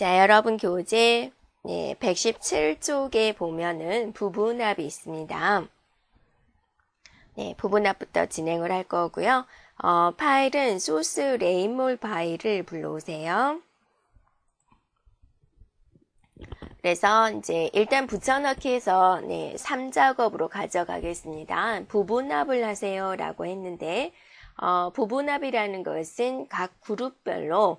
자, 여러분 교재 117쪽에 보면은 부분합이 있습니다. 네, 부분합부터 진행을 할 거고요. 파일은 소스 레인몰 파일을 불러오세요. 그래서 이제 일단 붙여넣기 해서 3작업으로 가져가겠습니다. 부분합을 하세요 라고 했는데 부분합이라는 것은 각 그룹별로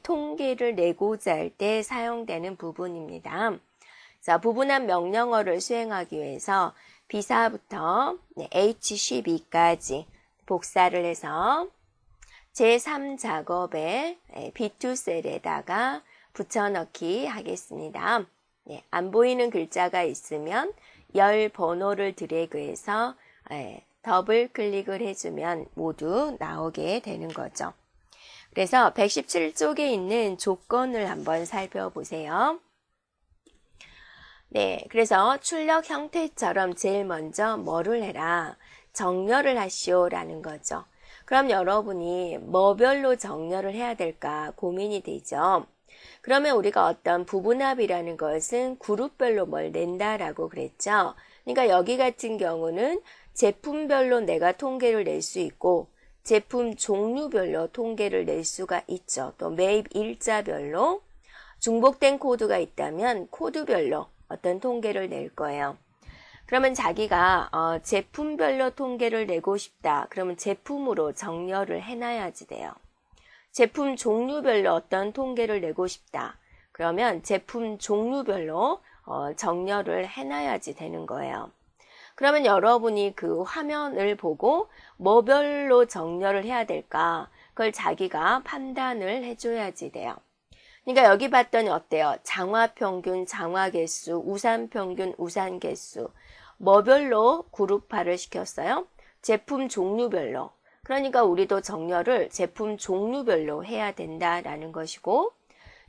통계를 내고자 할 때 사용되는 부분입니다. 자, 부분합 명령어를 수행하기 위해서 B4부터 H12까지 복사를 해서 제3작업에 B2 셀에다가 붙여넣기 하겠습니다. 안 보이는 글자가 있으면 열 번호를 드래그해서 더블 클릭을 해주면 모두 나오게 되는 거죠. 그래서 117쪽에 있는 조건을 한번 살펴보세요. 네, 그래서 출력 형태처럼 제일 먼저 뭐를 해라? 정렬을 하시오라는 거죠. 그럼 여러분이 뭐별로 정렬을 해야 될까 고민이 되죠. 그러면 우리가 어떤 부분합이라는 것은 그룹별로 뭘 낸다라고 그랬죠. 그러니까 여기 같은 경우는 제품별로 내가 통계를 낼 수 있고 제품 종류별로 통계를 낼 수가 있죠. 또 매입 일자별로 중복된 코드가 있다면 코드별로 어떤 통계를 낼 거예요. 그러면 자기가 제품별로 통계를 내고 싶다. 그러면 제품으로 정렬을 해놔야지 돼요. 제품 종류별로 어떤 통계를 내고 싶다. 그러면 제품 종류별로 정렬을 해놔야지 되는 거예요. 그러면 여러분이 그 화면을 보고 뭐별로 정렬을 해야 될까? 그걸 자기가 판단을 해줘야지 돼요. 그러니까 여기 봤더니 어때요? 장화평균, 장화개수, 우산평균, 우산개수. 뭐별로 그룹화를 시켰어요? 제품 종류별로. 그러니까 우리도 정렬을 제품 종류별로 해야 된다라는 것이고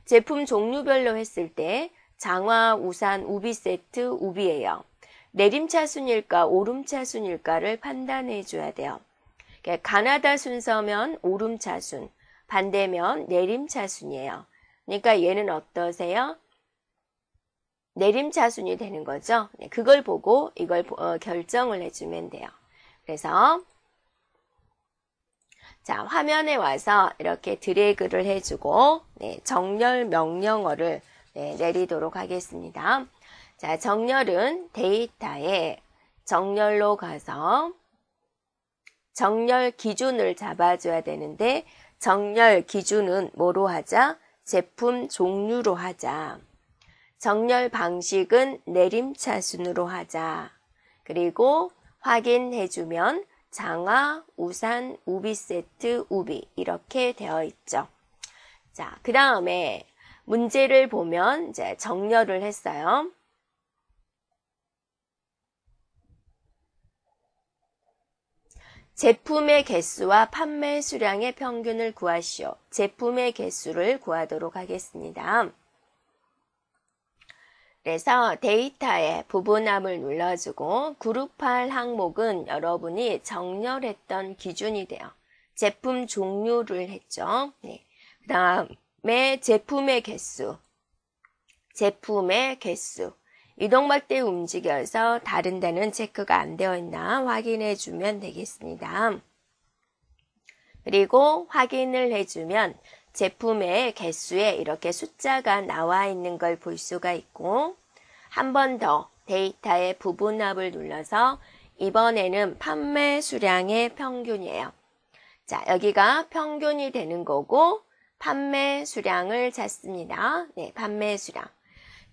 제품 종류별로 했을 때 장화, 우산, 우비 세트, 우비예요. 내림차순일까 오름차순일까를 판단해 줘야 돼요. 가나다 순서면 오름차순, 반대면 내림차순이에요. 그러니까 얘는 어떠세요? 내림차순이 되는 거죠. 그걸 보고 이걸 결정을 해주면 돼요. 그래서 자, 화면에 와서 이렇게 드래그를 해주고 정렬 명령어를 내리도록 하겠습니다. 자, 정렬은 데이터에 정렬로 가서 정렬 기준을 잡아줘야 되는데 정렬 기준은 뭐로 하자? 제품 종류로 하자. 정렬 방식은 내림차순으로 하자. 그리고 확인해주면 장화, 우산, 우비 세트, 우비 이렇게 되어 있죠. 자, 그 다음에 문제를 보면 이제 정렬을 했어요. 제품의 개수와 판매 수량의 평균을 구하시오. 제품의 개수를 구하도록 하겠습니다. 그래서 데이터에 부분합을 눌러주고 그룹할 항목은 여러분이 정렬했던 기준이 돼요. 제품 종류를 했죠. 그 다음에 제품의 개수. 제품의 개수. 이동박대 움직여서 다른 데는 체크가 안 되어 있나 확인해 주면 되겠습니다. 그리고 확인을 해주면 제품의 개수에 이렇게 숫자가 나와 있는 걸 볼 수가 있고 한 번 더 데이터의 부분합을 눌러서 이번에는 판매 수량의 평균이에요. 자, 여기가 평균이 되는 거고 판매 수량을 찾습니다. 네, 판매 수량.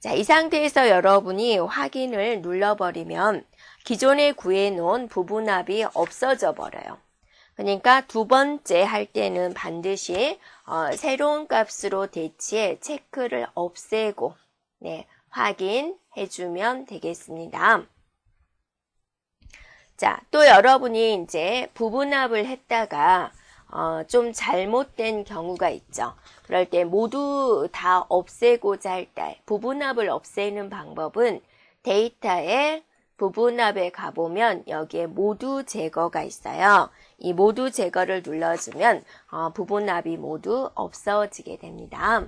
자, 이 상태에서 여러분이 확인을 눌러버리면 기존에 구해놓은 부분합이 없어져 버려요. 그러니까 두 번째 할 때는 반드시 새로운 값으로 대치해 체크를 없애고 확인해주면 되겠습니다. 자, 또 여러분이 이제 부분합을 했다가 좀 잘못된 경우가 있죠. 그럴 때 모두 다 없애고자 할 때 부분합을 없애는 방법은 데이터에 부분합에 가보면 여기에 모두 제거가 있어요. 이 모두 제거를 눌러주면 부분합이 모두 없어지게 됩니다.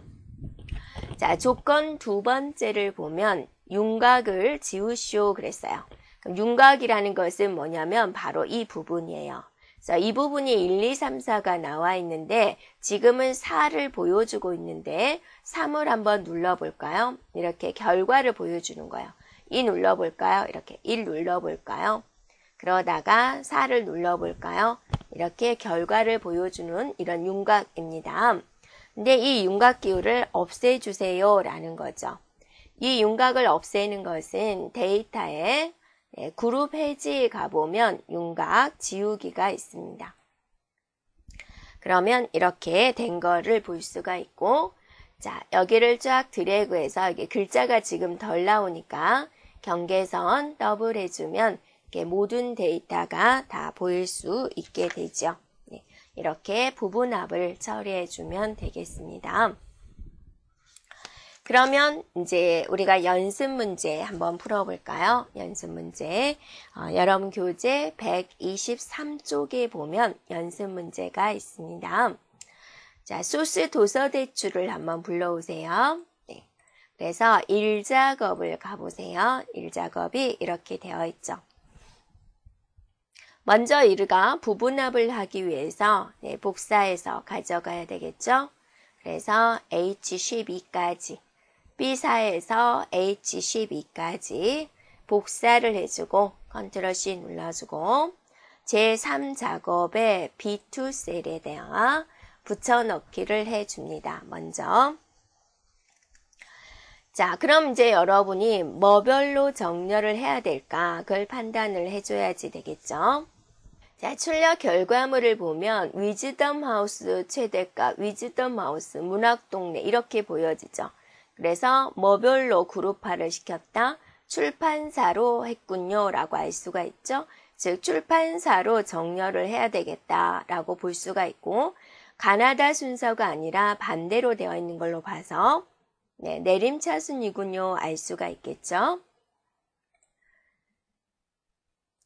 자, 조건 두 번째를 보면 윤곽을 지우시오 그랬어요. 그럼 윤곽이라는 것은 뭐냐면 바로 이 부분이에요. 그래서 이 부분이 1, 2, 3, 4가 나와 있는데 지금은 4를 보여주고 있는데 3을 한번 눌러볼까요? 이렇게 결과를 보여주는 거예요. 2 눌러볼까요? 이렇게 1 눌러볼까요? 그러다가 4를 눌러볼까요? 이렇게 결과를 보여주는 이런 윤곽입니다. 근데 이 윤곽 기호를 없애주세요 라는 거죠. 이 윤곽을 없애는 것은 데이터에 그룹 해지에 가보면 윤곽 지우기가 있습니다. 그러면 이렇게 된 거를 볼 수가 있고, 자, 여기를 쫙 드래그해서 이게 글자가 지금 덜 나오니까 경계선 더블 해주면 이렇게 모든 데이터가 다 보일 수 있게 되죠. 네, 이렇게 부분합을 처리해주면 되겠습니다. 그러면 이제 우리가 연습 문제 한번 풀어볼까요? 연습 문제. 여러분 교재 123쪽에 보면 연습 문제가 있습니다. 자, 소스 도서 대출을 한번 불러오세요. 네. 그래서 1작업을 가보세요. 1작업이 이렇게 되어 있죠. 먼저 우리가 부분합을 하기 위해서 복사해서 가져가야 되겠죠? 그래서 H12까지. B4에서 H12까지 복사를 해주고 컨트롤 C 눌러주고 제3작업에 B2 셀에 대한 붙여넣기를 해줍니다. 먼저 자, 그럼 이제 여러분이 뭐별로 정렬을 해야 될까 그걸 판단을 해줘야지 되겠죠. 자, 출력 결과물을 보면 위즈덤 하우스 최대값, 위즈덤 하우스 문학동네 이렇게 보여지죠. 그래서 뭐별로 그룹화를 시켰다? 출판사로 했군요 라고 알 수가 있죠. 즉 출판사로 정렬을 해야 되겠다라고 볼 수가 있고 가나다 순서가 아니라 반대로 되어 있는 걸로 봐서 내림차순이군요 알 수가 있겠죠.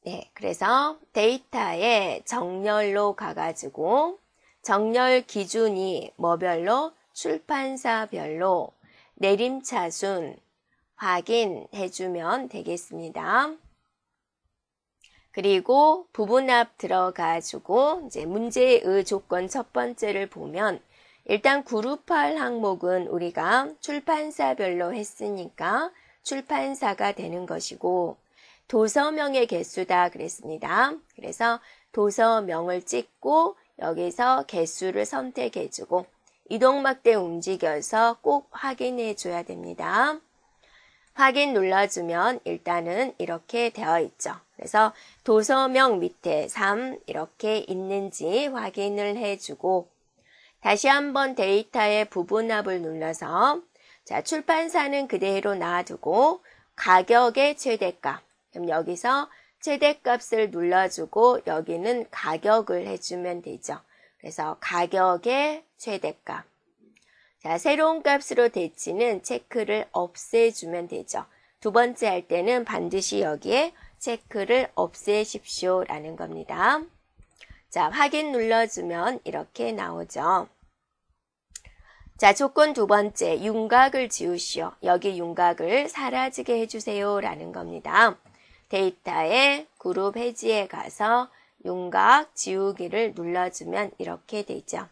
네, 그래서 데이터에 정렬로 가가지고 정렬 기준이 뭐별로? 출판사별로 내림차순 확인해주면 되겠습니다. 그리고 부분합 들어가지고 이제 문제의 조건 첫 번째를 보면 일단 그룹할 항목은 우리가 출판사별로 했으니까 출판사가 되는 것이고 도서명의 개수다 그랬습니다. 그래서 도서명을 찍고 여기서 개수를 선택해주고 이동막대 움직여서 꼭 확인해 줘야 됩니다. 확인 눌러주면 일단은 이렇게 되어 있죠. 그래서 도서명 밑에 3 이렇게 있는지 확인을 해주고 다시 한번 데이터의 부분합을 눌러서 자 출판사는 그대로 놔두고 가격의 최대값 그럼 여기서 최대값을 눌러주고 여기는 가격을 해주면 되죠. 그래서 가격의 최대값. 자, 새로운 값으로 대치는 체크를 없애주면 되죠. 두 번째 할 때는 반드시 여기에 체크를 없애십시오 라는 겁니다. 자, 확인 눌러주면 이렇게 나오죠. 자, 조건 두 번째, 윤곽을 지우시오. 여기 윤곽을 사라지게 해주세요 라는 겁니다. 데이터에 그룹 해지에 가서 윤곽 지우기를 눌러주면 이렇게 되죠.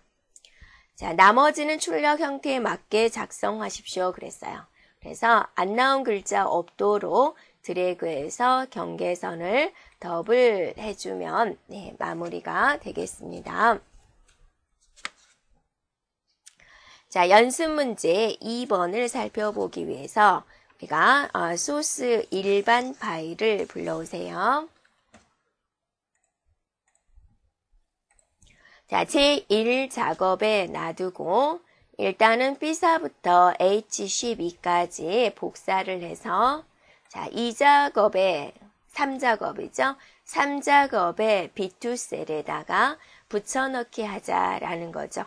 자, 나머지는 출력 형태에 맞게 작성하십시오 그랬어요. 그래서 안 나온 글자 없도록 드래그해서 경계선을 더블 해주면 마무리가 되겠습니다. 자, 연습 문제 2번을 살펴보기 위해서 우리가 소스 일반 파일을 불러오세요. 자, 제1작업에 놔두고 일단은 B4부터 H12까지 복사를 해서 자, 2작업에 3작업이죠. 3작업에 B2 셀에다가 붙여넣기 하자라는 거죠.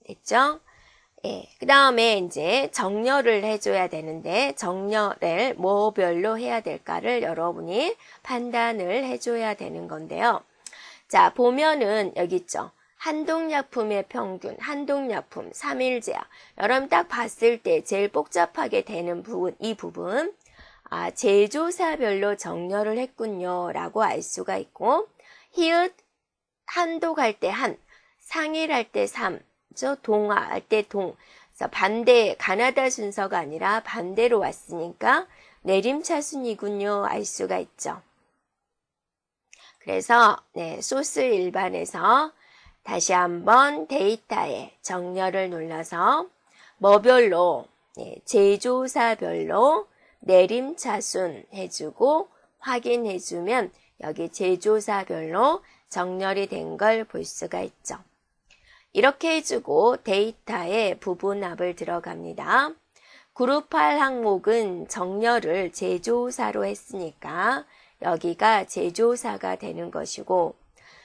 됐죠? 예, 그 다음에 이제 정렬을 해줘야 되는데 정렬을 뭐별로 해야 될까를 여러분이 판단을 해줘야 되는 건데요. 자, 보면은 여기 있죠. 한독약품의 평균, 한독약품, 3일제약. 여러분 딱 봤을 때 제일 복잡하게 되는 부분, 이 부분. 제조사별로 정렬을 했군요. 라고 알 수가 있고, 히읗, 한독할 때 한, 상일할 때 3, 동화할 때 동. 그래서 반대, 가나다 순서가 아니라 반대로 왔으니까 내림차순이군요. 알 수가 있죠. 그래서, 소스 일반에서 다시 한번 데이터에 정렬을 눌러서 뭐별로, 제조사별로 내림차순 해주고 확인해주면 여기 제조사별로 정렬이 된 걸 볼 수가 있죠. 이렇게 해주고 데이터에 부분합을 들어갑니다. 그룹 8 항목은 정렬을 제조사로 했으니까 여기가 제조사가 되는 것이고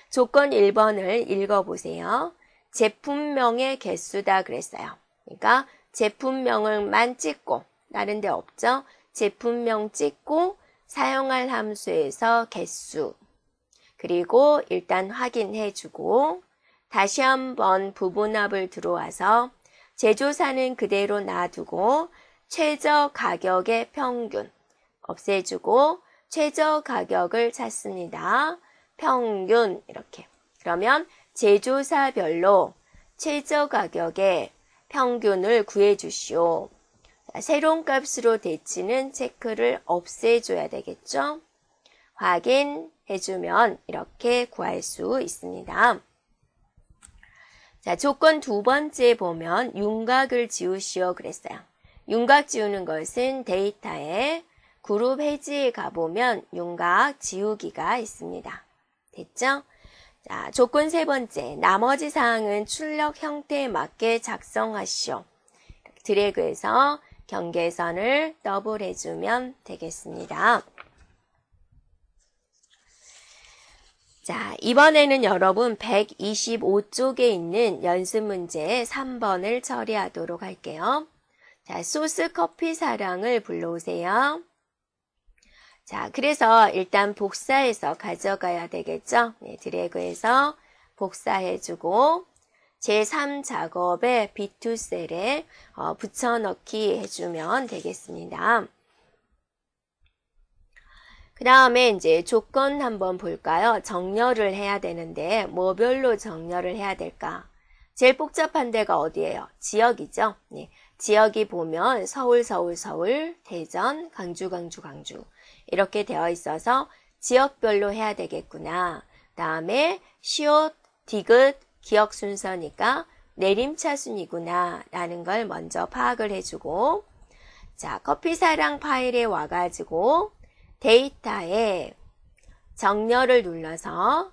조건 1번을 읽어보세요. 제품명의 개수다 그랬어요. 그러니까 제품명을만 찍고 다른 데 없죠. 제품명 찍고 사용할 함수에서 개수 그리고 일단 확인해주고 다시 한번 부분합을 들어와서 제조사는 그대로 놔두고 최저 가격의 평균 없애주고 최저 가격을 찾습니다. 평균 이렇게. 그러면 제조사별로 최저 가격의 평균을 구해주시오. 새로운 값으로 대치는 체크를 없애줘야 되겠죠. 확인해주면 이렇게 구할 수 있습니다. 자, 조건 두 번째 보면 윤곽을 지우시오 그랬어요. 윤곽 지우는 것은 데이터에 그룹 해지에 가보면 윤곽 지우기가 있습니다. 됐죠? 자, 조건 세 번째, 나머지 사항은 출력 형태에 맞게 작성하시오. 드래그해서 경계선을 더블 해주면 되겠습니다. 자, 이번에는 여러분 125쪽에 있는 연습 문제 3번을 처리하도록 할게요. 자, 소스 커피 사랑을 불러오세요. 자, 그래서 일단 복사해서 가져가야 되겠죠? 드래그해서 복사해주고 제3작업에 B2셀에 붙여넣기 해주면 되겠습니다. 그 다음에 이제 조건 한번 볼까요? 정렬을 해야 되는데 뭐별로 정렬을 해야 될까? 제일 복잡한 데가 어디예요? 지역이죠? 지역이 보면 서울, 대전, 강주 이렇게 되어 있어서 지역별로 해야 되겠구나. 다음에 시옷, 디귿, 기억 순서니까 내림차순이구나 라는 걸 먼저 파악을 해주고 자, 커피사랑 파일에 와가지고 데이터에 정렬을 눌러서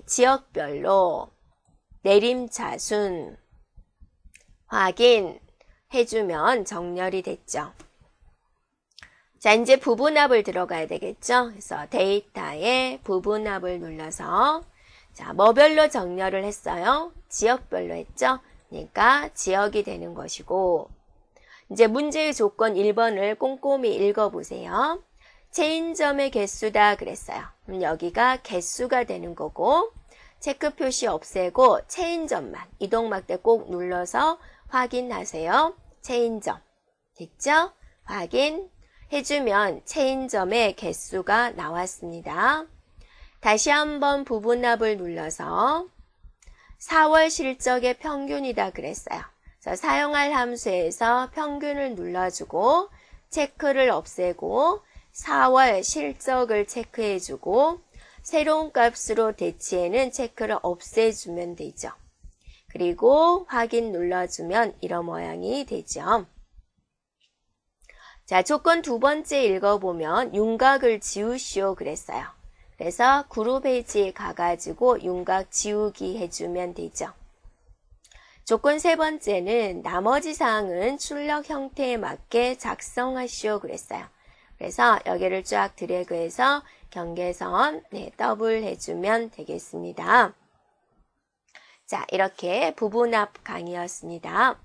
지역별로 내림차순 확인해주면 정렬이 됐죠. 자, 이제 부분합을 들어가야 되겠죠. 그래서 데이터에 부분합을 눌러서 자, 뭐별로 정렬을 했어요? 지역별로 했죠. 그러니까 지역이 되는 것이고 이제 문제의 조건 1번을 꼼꼼히 읽어보세요. 체인점의 개수다 그랬어요. 그럼 여기가 개수가 되는 거고 체크 표시 없애고 체인점만 이동막대 꼭 눌러서 확인하세요. 체인점 됐죠? 확인해주면 체인점의 개수가 나왔습니다. 다시 한번 부분합을 눌러서 4월 실적의 평균이다 그랬어요. 그래서 사용할 함수에서 평균을 눌러주고 체크를 없애고 4월 실적을 체크해주고 새로운 값으로 대치에는 체크를 없애주면 되죠. 그리고 확인 눌러주면 이런 모양이 되죠. 자, 조건 두 번째 읽어보면 윤곽을 지우시오 그랬어요. 그래서 그룹 페이지에 가가지고 윤곽 지우기 해주면 되죠. 조건 세 번째는 나머지 사항은 출력 형태에 맞게 작성하시오 그랬어요. 그래서 여기를 쫙 드래그해서 경계선 더블 해주면 되겠습니다. 자, 이렇게 부분합 강의였습니다.